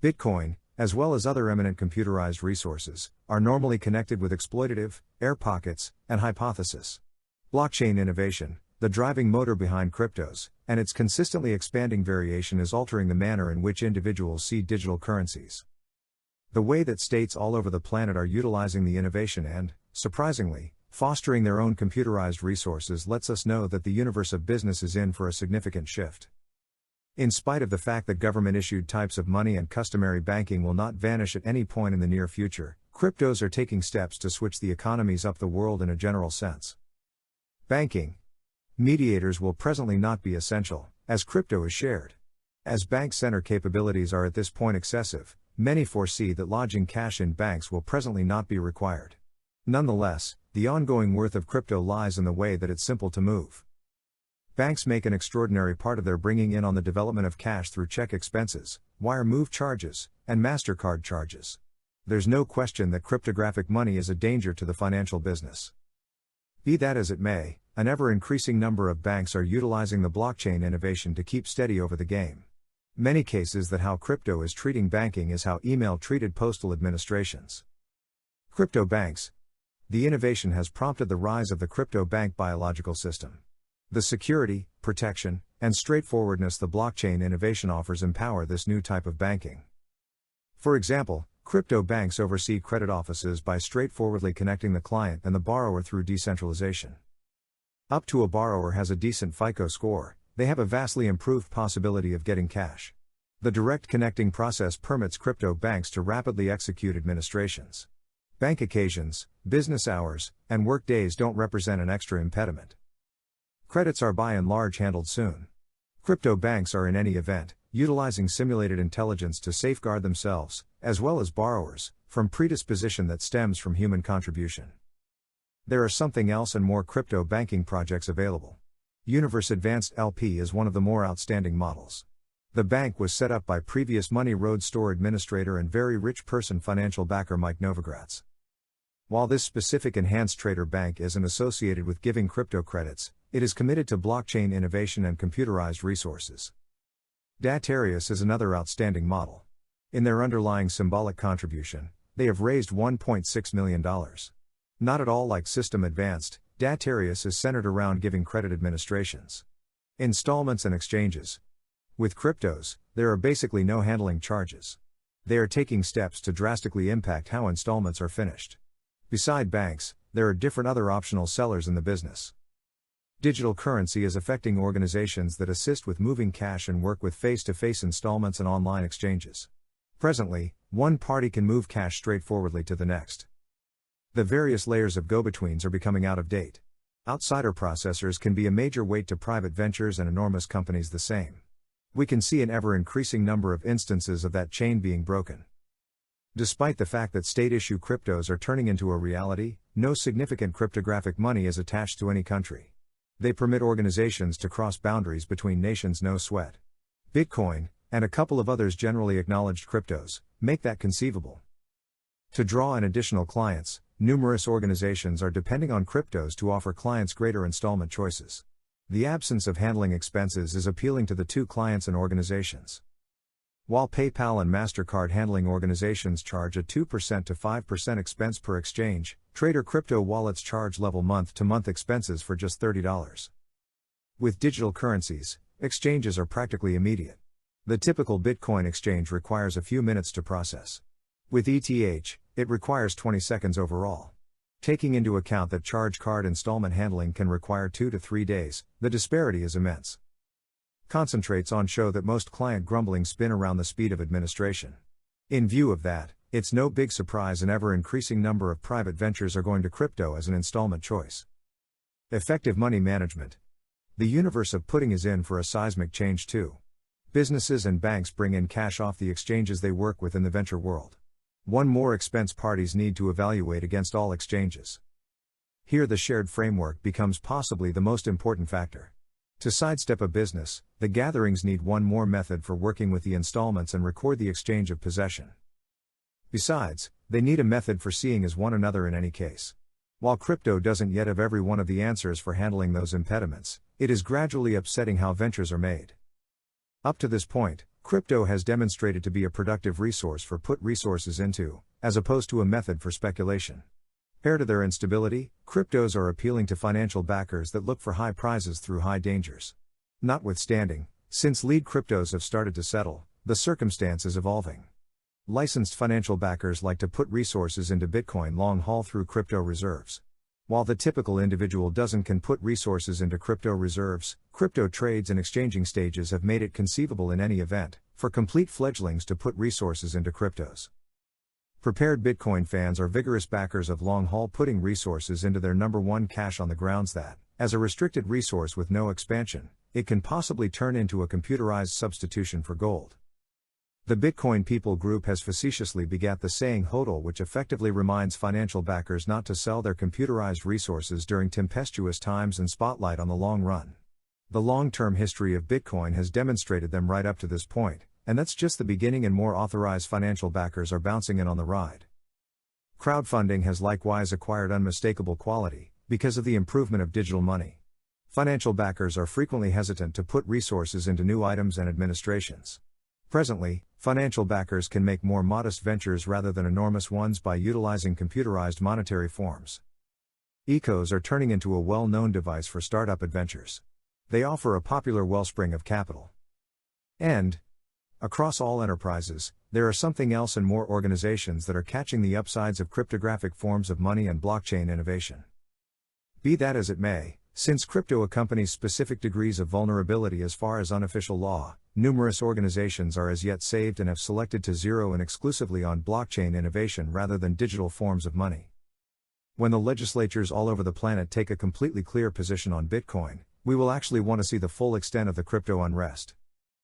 Bitcoin, as well as other eminent computerized resources, are normally connected with exploitative, air pockets, and hypothesis. Blockchain innovation, the driving motor behind cryptos, and its consistently expanding variation is altering the manner in which individuals see digital currencies. The way that states all over the planet are utilizing the innovation and, surprisingly, fostering their own computerized resources lets us know that the universe of business is in for a significant shift. In spite of the fact that government-issued types of money and customary banking will not vanish at any point in the near future, cryptos are taking steps to switch the economies up the world in a general sense. Banking. Mediators will presently not be essential, as crypto is shared. As bank center capabilities are at this point excessive, many foresee that lodging cash in banks will presently not be required. Nonetheless, the ongoing worth of crypto lies in the way that it's simple to move. Banks make an extraordinary part of their bringing in on the development of cash through check expenses, wire move charges, and MasterCard charges. There's no question that cryptographic money is a danger to the financial business. Be that as it may, an ever-increasing number of banks are utilizing the blockchain innovation to keep steady over the game. Many cases that how crypto is treating banking is how email treated postal administrations. Crypto banks. The innovation has prompted the rise of the crypto bank biological system. The security, protection, and straightforwardness the blockchain innovation offers empower this new type of banking. For example, crypto banks oversee credit offices by straightforwardly connecting the client and the borrower through decentralization. Up to a borrower has a decent FICO score, they have a vastly improved possibility of getting cash. The direct connecting process permits crypto banks to rapidly execute administrations. Bank occasions, business hours, and work days don't represent an extra impediment. Credits are by and large handled soon. Crypto banks are in any event, utilizing simulated intelligence to safeguard themselves, as well as borrowers, from predisposition that stems from human contribution. There are something else and more crypto banking projects available. Universe Advanced LP is one of the more outstanding models. The bank was set up by previous Money Road store administrator and very rich person financial backer Mike Novogratz. While this specific enhanced trader bank isn't associated with giving crypto credits, it is committed to blockchain innovation and computerized resources. Datarius is another outstanding model. In their underlying symbolic contribution, they have raised $1.6 million. Not at all like System Advanced, Datarius is centered around giving credit administrations. Installments and exchanges. With cryptos, there are basically no handling charges. They are taking steps to drastically impact how installments are finished. Beside banks, there are different other optional sellers in the business. Digital currency is affecting organizations that assist with moving cash and work with face-to-face installments and online exchanges. Presently, one party can move cash straightforwardly to the next. The various layers of go-betweens are becoming out of date. Outsider processors can be a major weight to private ventures and enormous companies the same. We can see an ever-increasing number of instances of that chain being broken. Despite the fact that state-issue cryptos are turning into a reality, no significant cryptographic money is attached to any country. They permit organizations to cross boundaries between nations no sweat. Bitcoin, and a couple of others generally acknowledged cryptos, make that conceivable. To draw in additional clients, numerous organizations are depending on cryptos to offer clients greater installment choices. The absence of handling expenses is appealing to the two clients and organizations. While PayPal and MasterCard handling organizations charge a 2% to 5% expense per exchange, trader crypto wallets charge level month-to-month expenses for just $30. With digital currencies, exchanges are practically immediate. The typical Bitcoin exchange requires a few minutes to process. With ETH, it requires 20 seconds overall. Taking into account that charge card installment handling can require 2 to 3 days, the disparity is immense. Concentrates on show that most client grumblings spin around the speed of administration. In view of that, it's no big surprise an ever-increasing number of private ventures are going to crypto as an installment choice. Effective money management. The universe of putting is in for a seismic change too. Businesses and banks bring in cash off the exchanges they work with in the venture world. One more expense parties need to evaluate against all exchanges. Here the shared framework becomes possibly the most important factor. To sidestep a business, the gatherings need one more method for working with the installments and record the exchange of possession. Besides, they need a method for seeing as one another in any case. While crypto doesn't yet have every one of the answers for handling those impediments, it is gradually upsetting how ventures are made. Up to this point, Crypto has demonstrated to be a productive resource for put resources into, as opposed to a method for speculation. Paired to their instability, cryptos are appealing to financial backers that look for high prizes through high dangers. Notwithstanding, since lead cryptos have started to settle, the circumstance is evolving. Licensed financial backers like to put resources into Bitcoin long haul through crypto reserves. While the typical individual can put resources into crypto reserves, crypto trades and exchanging stages have made it conceivable in any event, for complete fledglings to put resources into cryptos. Prepared Bitcoin fans are vigorous backers of long haul putting resources into their number one cash on the grounds that, as a restricted resource with no expansion, it can possibly turn into a computerized substitution for gold. The Bitcoin People group has facetiously begat the saying HODL, which effectively reminds financial backers not to sell their computerized resources during tempestuous times and spotlight on the long run. The long-term history of Bitcoin has demonstrated them right up to this point, and that's just the beginning, and more authorized financial backers are bouncing in on the ride. Crowdfunding has likewise acquired unmistakable quality, because of the improvement of digital money. Financial backers are frequently hesitant to put resources into new items and administrations. Presently, financial backers can make more modest ventures rather than enormous ones by utilizing computerized monetary forms. ECOs are turning into a well-known device for startup adventures. They offer a popular wellspring of capital. And, across all enterprises, there are something else and more organizations that are catching the upsides of cryptographic forms of money and blockchain innovation. Be that as it may, since crypto accompanies specific degrees of vulnerability as far as unofficial law, numerous organizations are as yet saved and have selected to zero in exclusively on blockchain innovation rather than digital forms of money. When the legislatures all over the planet take a completely clear position on Bitcoin, we will actually want to see the full extent of the crypto unrest.